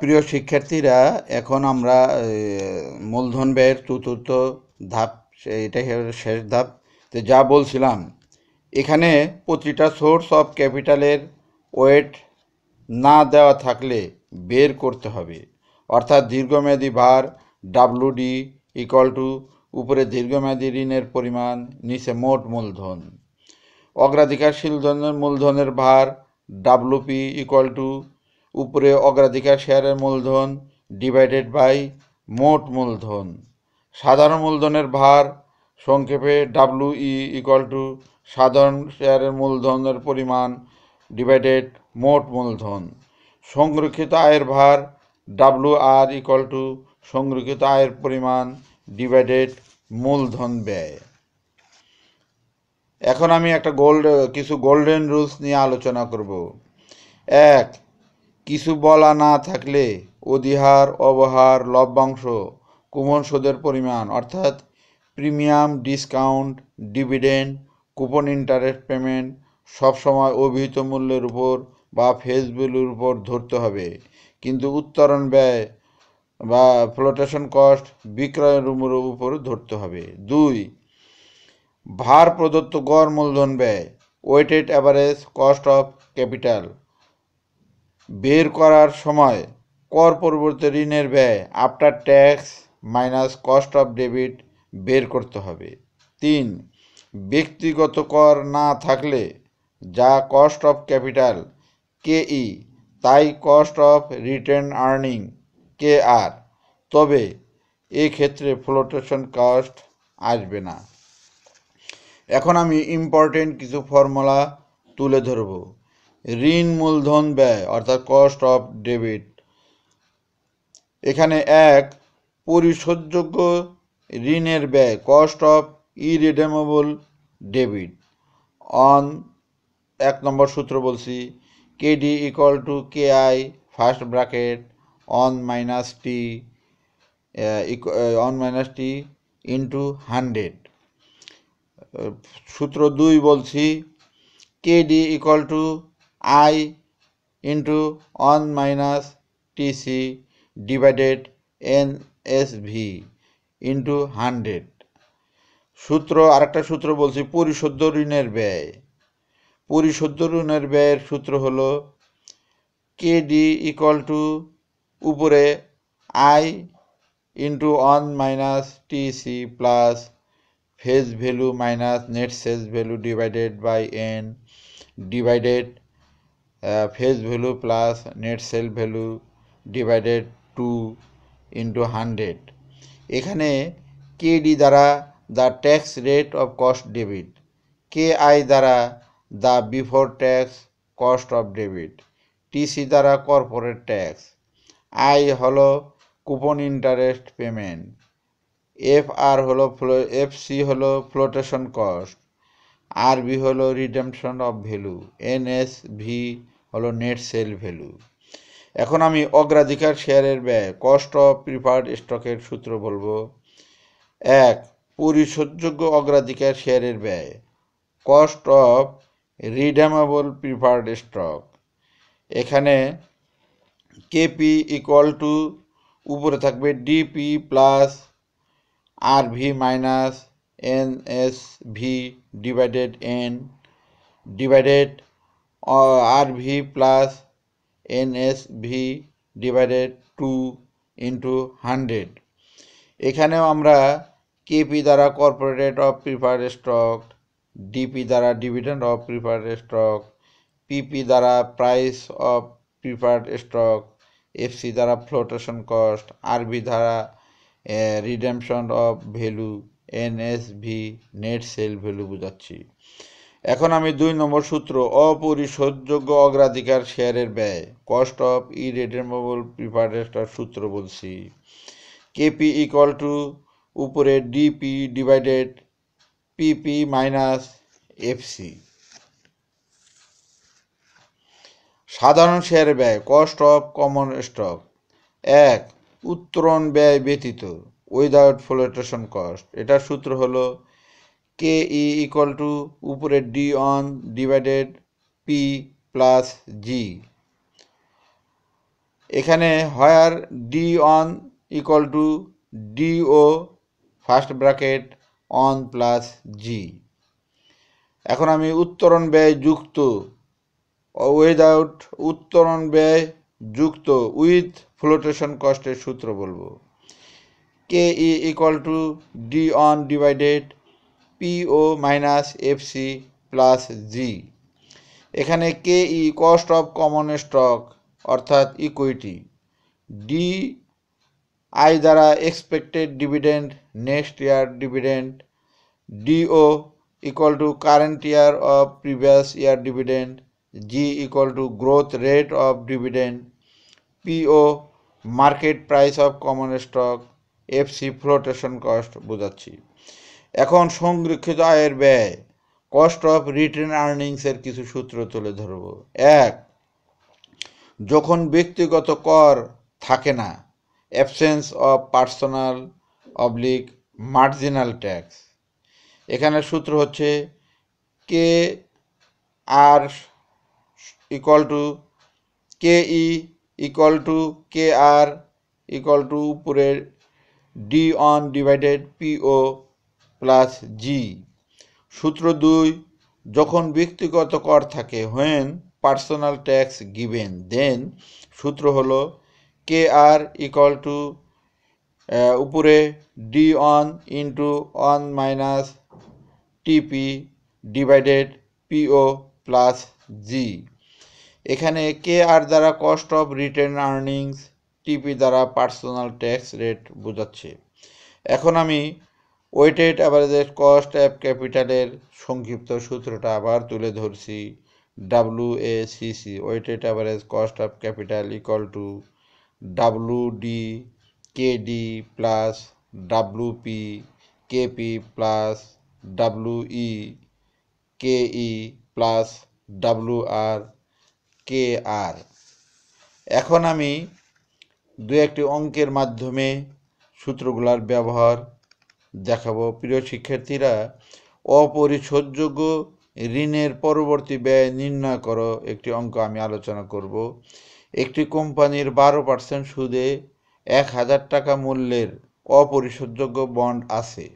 প্রিয় শিক্ষার্থীরা, এখন আমরা মূলধন ব্যয়ের চতুর্থ ধাপ, এটাই হলো শেষ ধাপ। তো যা বলছিলাম, এখানে প্রতিটা সোর্স অফ ক্যাপিটালের ওয়েট না দেওয়া থাকলে বের করতে হবে। অর্থাৎ দীর্ঘমেয়াদী ভার ডাব্লুডি ইকুয়াল টু উপরে দীর্ঘমেয়াদী ঋণের পরিমাণ, নিচে মোট মূলধন। অগ্রাধিকারশীল মূলধনের ভার ডাব্লুপি ইকুয়াল টু উপরে অগ্রাধিকার শেয়ারের মূলধন ডিভাইডেড বাই মোট মূলধন। সাধারণ মূলধনের ভার সংক্ষেপে ডাব্লুই ইকুয়াল টু সাধারণ শেয়ারের মূলধনের পরিমাণ ডিভাইডেড মোট মূলধন। সংরক্ষিত আয়ের ভার ডাব্লুআর ইকুয়াল টু সংরক্ষিত আয়ের পরিমাণ ডিভাইডেড মূলধন ব্যয়। এখন আমি কিছু গোল্ডেন রুলস নিয়ে আলোচনা করব। 1. কিছু বলা না থাকলে অধিহার, অবহার, লভ্যাংশ, কুপন সুদের পরিমাণ অর্থাৎ premium, discount, dividend, coupon interest payment সবসময় অভিহিত মূল্যের উপর বা ফেস ভ্যালুর উপর ধরতে হবে, কিন্তু উত্তোলন ব্যয় বা ফ্লোটেশন কস্ট বিক্রয়ের উপর ধরতে হবে। 2. ভার প্রদত্ত গড় মূলধন ব্যয় weighted average cost of capital বের করার সময় কর পরবর্তী ঋণের ব্যয় after tax minus cost of debit বের করতে হবে। 3. ব্যক্তিগত কর না থাকলে যা কস্ট অফ ক্যাপিটাল কেই তাই cost of written earning KR, তবে এক্ষেত্রে ফ্লোটেশন কস্ট আসবে না। এখন আমি ইম্পর্টেন্ট কিছু ফর্মুলা তুলে ধরব। ঋণ মূলধন ব্যয় অর্থাৎ কস্ট অফ ডেবিট। এখানে 1. পরিশোধযোগ্য ঋণের ব্যয় cost of irredeemable debit on 1 নম্বর সূত্র বলছি KD equal to KI first bracket one minus T into 100। সূত্র 2 বলছি KD equal to I into 1 minus TC divided NSV into 100। আরেকটা সূত্র বলছি পরিশোধ্য ঋণের ব্যয়। পরিশোধ্য ঋণের ব্যয়ের সূত্র হলো কেডি ইকুয়াল টু উপরে I into 1 minus TC plus face value minus net sales value divided by N divided face value plus net sale value divided 2 into 100। এখানে কেডি দ্বারা the tax rate of cost debit, KI দ্বারা the before tax cost of debit, TC দ্বারা corporate tax, I হলো coupon interest payment, FC হলো flotation cost, RB হলো redemption of value, NSV হলো net sale value. এখন আমি অগ্রাধিকার শেয়ারের ব্যয় কস্ট অফ প্রিফার্ড স্টকের সূত্র বলবো। 1. পরিশোধযোগ্য অগ্রাধিকার শেয়ারের ব্যয় cost of redeemable preferred stock. এখানে কেপি ইকুয়াল টু উপরে থাকবে DP plus RV minus NSV divided N divided RV plus NSV divided 2 into 100। এখানেও আমরা কেপি দ্বারা corporate of preferred stock, DP দ্বারা dividend of preferred stock, PP দ্বারা price of preferred stock, FC দ্বারা flotation cost, RB দ্বারা redemption of value, NSV net sale value বোঝাচ্ছি। এখন আমি 2 নম্বর সূত্র অপরিশোধযোগ্য অগ্রাধিকার শেয়ারের ব্যয় কস্ট অফ ইরিডেমেবল প্রিফার্ড স্টক সূত্র বলছি কেপি ইকুয়াল টু উপরে ডিপি ডিভাইডেড পিপি মাইনাস এফসি। সাধারণ শেয়ার ব্যয় কস্ট অফ কমন স্টক। 1. উত্তোলন ব্যয় ব্যতীত উইদাউট ফ্লোটেশন কস্ট। এটার সূত্র হলো কেই ইকুয়াল টু উপরে D one divided P plus G. এখানে where D one equal to DO first bracket one plus G. এখন আমি উত্তরণ ব্যয় যুক্ত উইদাউট উত্তরণ ব্যয় যুক্ত উইথ ফ্লোটেশন কস্টের সূত্র বলবো। K E equal to D one divided PO minus FC plus G. এখানে K E cost of common stock অর্থাৎ ইকুইটি, ডি আই দ্বারা expected dividend next year dividend, DO equal to current year of previous year dividend, G equal to growth rate of dividend, PO market price of common stock, FC flotation cost বোঝাচ্ছি। এখন সংরক্ষিত আয়ের ব্যয় cost of written আর্নিংসের কিছু সূত্র তুলে ধরব। এক, যখন ব্যক্তিগত কর থাকে না, absence of personal oblique marginal tax. এখানে সূত্র হচ্ছে K R equal to K E equal to K R equal to উপরে D one divided PO plus G. সূত্র 2, যখন ব্যক্তিগত কর থাকে, when personal tax given, then সূত্র হলো কে আর ইকুয়াল টু উপরে D one into one minus TP divided PO plus G. এখানে কে আর দ্বারা কস্ট অফ রিটেন আর্নিংস, টিপি দ্বারা পার্সোনাল ট্যাক্স রেট বোঝাচ্ছে। এখন আমি ওয়েটেড অ্যাভারেজ কস্ট অফ ক্যাপিটালের সংক্ষিপ্ত সূত্রটা আবার তুলে ধরছি। WACC weighted average cost of capital equal to WD KD plus WP KP plus WE KE plus WR KR। এখন আমি দু একটি অঙ্কের মাধ্যমে সূত্রগুলোর ব্যবহার দেখাবো। প্রিয় শিক্ষার্থীরা, অপরিশোধযোগ্য ঋণের পরবর্তী ব্যয় নির্ণয় করো একটি অঙ্ক আমি আলোচনা করব। একটি কোম্পানির 12% সুদে 1000 টাকা মূল্যের অপরিশোধযোগ্য বন্ড আছে।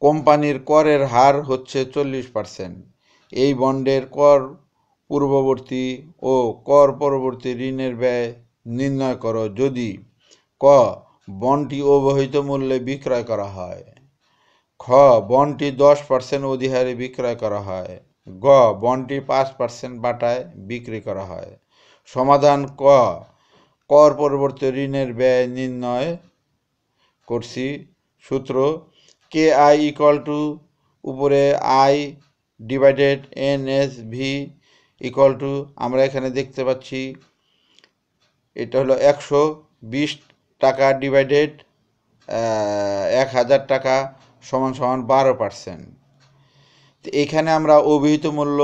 কোম্পানির করের হার হচ্ছে 40%। এই বন্ডের কর পূর্ববর্তী ও কর পরবর্তী ঋণের ব্যয় নির্ণয় করো যদি ক বন্ডটি অবহিত মূল্যে বিক্রয় করা হয়, খ বন্ডটি 10% অধিহারে বিক্রয় করা হয়, গ বন্ডটি 5% বাটায় বিক্রি করা হয়। সমাধান ক কর পরবর্তী ঋণের ব্যয় নির্ণয় করছি। সূত্র কে আই ইকুয়াল টু উপরে I divided NSV equal two, আমরা এখানে দেখতে পাচ্ছি এটা হলো 120 টাকা ডিভাইডেড 1000 টাকা সমান সমান 12%। তো এখানে আমরা অভিহিত মূল্য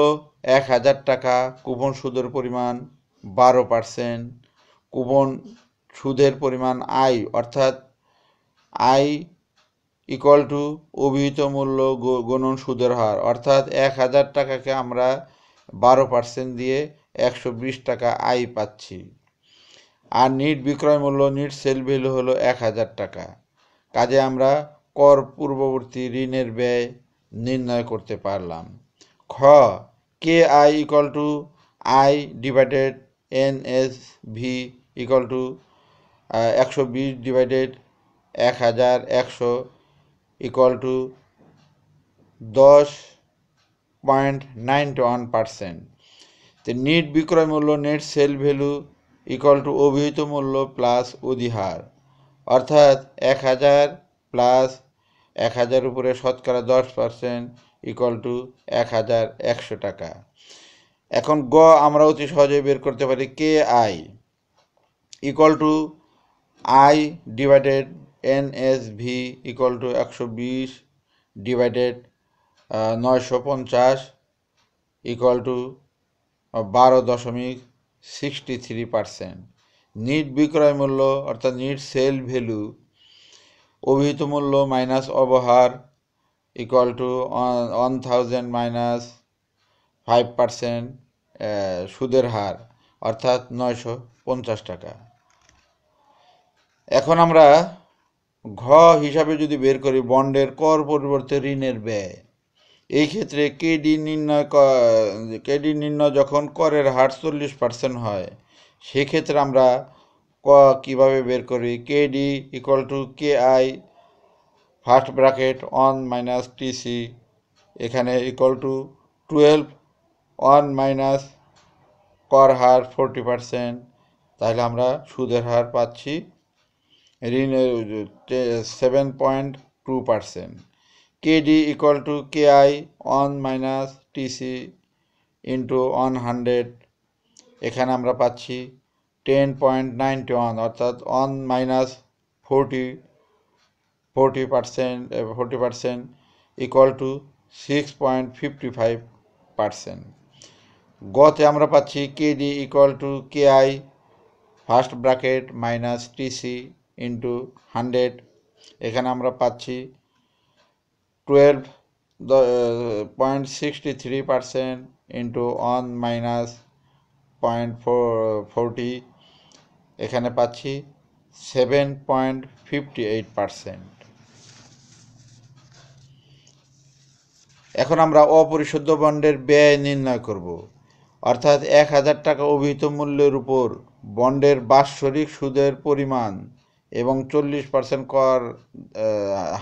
1000 টাকা, কুপন সুদের পরিমাণ 12%, কুপন সুদের পরিমাণ আই অর্থাৎ আই ইকুয়াল টু অভিহিত মূল্য গুণন সুদের হার, অর্থাৎ 1000 টাকাকে আমরা 12% দিয়ে 120 টাকা আই পাচ্ছি। আর নিট বিক্রয় মূল্য, নিট সেল ভ্যালু হলো 1000 টাকা। কাজে আমরা কর পূর্ববর্তী ঋণের ব্যয় নির্ণয় করতে পারলাম। খ K I equal to I divided NSV equal to 120 divided 1100 equal to 10.91%। তো নিট বিক্রয় মূল্য, net sale value equal to অভিহিত মূল্য প্লাস অধিহার, অর্থাৎ 1000 প্লাস 1000 উপরে শতকরা 10% ইকুয়াল টু 1100 টাকা। এখন গ আমরা অতি সহজে বের করতে পারি K I equal to I divided NSV equal to 120 divided 950 equal to 12.63%। নিট বিক্রয় মূল্য অর্থাৎ নিট সেল ভ্যালু অভিহিত মূল্য মাইনাস অবহার ইকুয়াল টু 1000 মাইনাস 5% সুদের হার, অর্থাৎ 950 টাকা। এখন আমরা ঘ হিসাবে যদি বের করি বন্ডের কর পরিবর্তে ঋণের ব্যয়, এই ক্ষেত্রে কেডি নির্ণয় যখন করের হার 40% হয়, সেক্ষেত্রে আমরা কিভাবে বের করি? KD equal to K I first bracket 1 minus TC, এখানে ইকুয়াল টু 12 1 মাইনাস কর হার 40%, তাহলে আমরা সুদের হার পাচ্ছি ঋণের 7.2%। KD equal to K I 1 minus TC into 100, এখানে আমরা পাচ্ছি 10.91, অর্থাৎ 1 মাইনাস 40% ইকুয়াল টু 6.55%। গতে আমরা পাচ্ছি KD equal to K I first bracket minus TC into 100, এখানে আমরা পাচ্ছি 12.63% ইন্টু 1 মাইনাস 0.40, এখানে পাচ্ছি 7.58%। এখন আমরা অপরিশোধ্য বন্ডের ব্যয় নির্ণয় করব, অর্থাৎ 1000 টাকা অভিহিত মূল্যের উপর বন্ডের বাৎসরিক সুদের পরিমাণ এবং 40% কর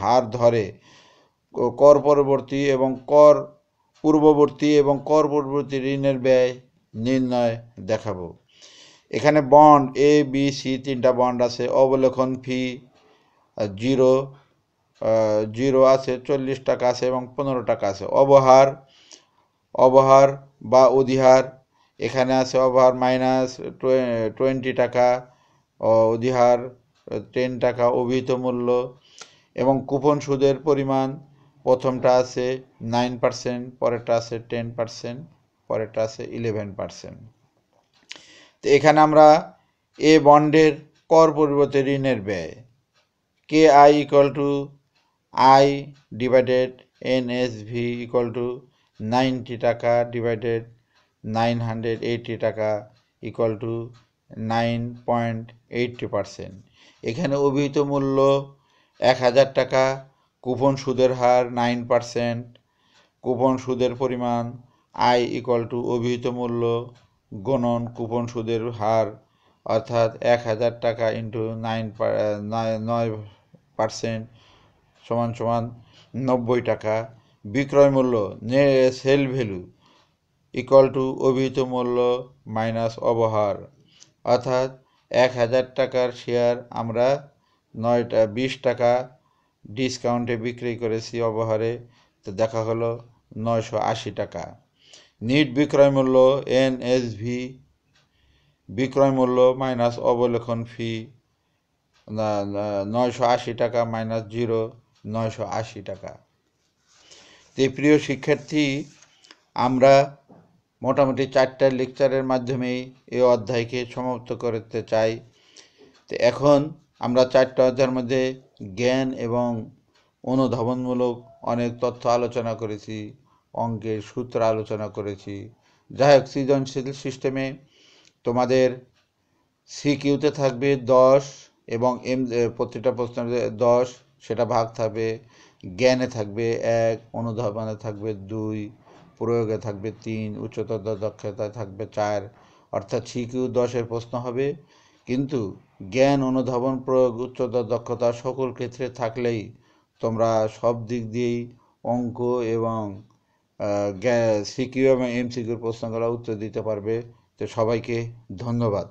হার ধরে কর পরবর্তী এবং কর পূর্ববর্তী ঋণের ব্যয় নির্ণয় দেখাবো। এখানে বন্ড এ বি সি 3টা বন্ড আছে। অবলেখন ফি 0 আছে, 40 টাকা আছে এবং 15 টাকা আছে। অবহার বা অধিহার, এখানে আছে অবহার মাইনাস 20 টাকা, অধিহার 10 টাকা অভিহিত মূল্য, এবং কুপন সুদের পরিমাণ প্রথমটা আছে 9%, পরেরটা আছে 10%, পরেরটা আছে 11%। তো এখানে আমরা এ বন্ডের কর পরিবর্তে ঋণের ব্যয় K I equal to I divided NSV equal to 90 টাকা ডিভাইডেড 980 টাকা ইকুয়াল টু 9.80%। এখানে অভিহিত মূল্য 1000 টাকা, কুপন সুদের হার 9%, কুপন সুদের পরিমাণ আই ইকুয়াল টু অভিহিত মূল্য গুণন কুপন সুদের হার, অর্থাৎ 1000 টাকা ইন্টু 9% সমান 90 টাকা। বিক্রয় মূল্য সেল ভ্যালু ইকুয়াল টু অভিহিত মূল্য মাইনাস অবহার, অর্থাৎ 1000 টাকার শেয়ার আমরা 20 টাকা ডিসকাউন্টে বিক্রি করেছি অবহারে, তো দেখা হলো 980 টাকা। নিট বিক্রয় মূল্য এনএসভি, বিক্রয় মূল্য মাইনাস অবলেখন ফি 980 টাকা মাইনাস 0, 980 টাকা। তো প্রিয় শিক্ষার্থী, আমরা মোটামুটি 4টা লেকচারের মাধ্যমেই এই অধ্যায়কে সমাপ্ত করতে চাই। তো এখন আমরা 4টা অধ্যায়ের মধ্যে জ্ঞান এবং অনুধাবনমূলক অনেক তথ্য আলোচনা করেছি, অঙ্কের সূত্র আলোচনা করেছি। যাই হোক, সৃজনশীল সিস্টেমে তোমাদের সিকিউতে থাকবে 10 এবং প্রতিটা প্রশ্নের 10, সেটা ভাগ থাকবে। জ্ঞানে থাকবে 1, অনুধাবনে থাকবে 2, প্রয়োগে থাকবে 3, উচ্চতর দক্ষতায় থাকবে 4, অর্থাৎ সিকিউ 10-এর প্রশ্ন হবে। কিন্তু জ্ঞান, অনুধাবন, প্রয়োগ, উচ্চতর দক্ষতা সকল ক্ষেত্রে থাকলেই তোমরা সব দিক দিয়েই অঙ্ক এবং সিকিউ এবং এমসিকিউর প্রশ্নগুলো উত্তর দিতে পারবে। তো সবাইকে ধন্যবাদ।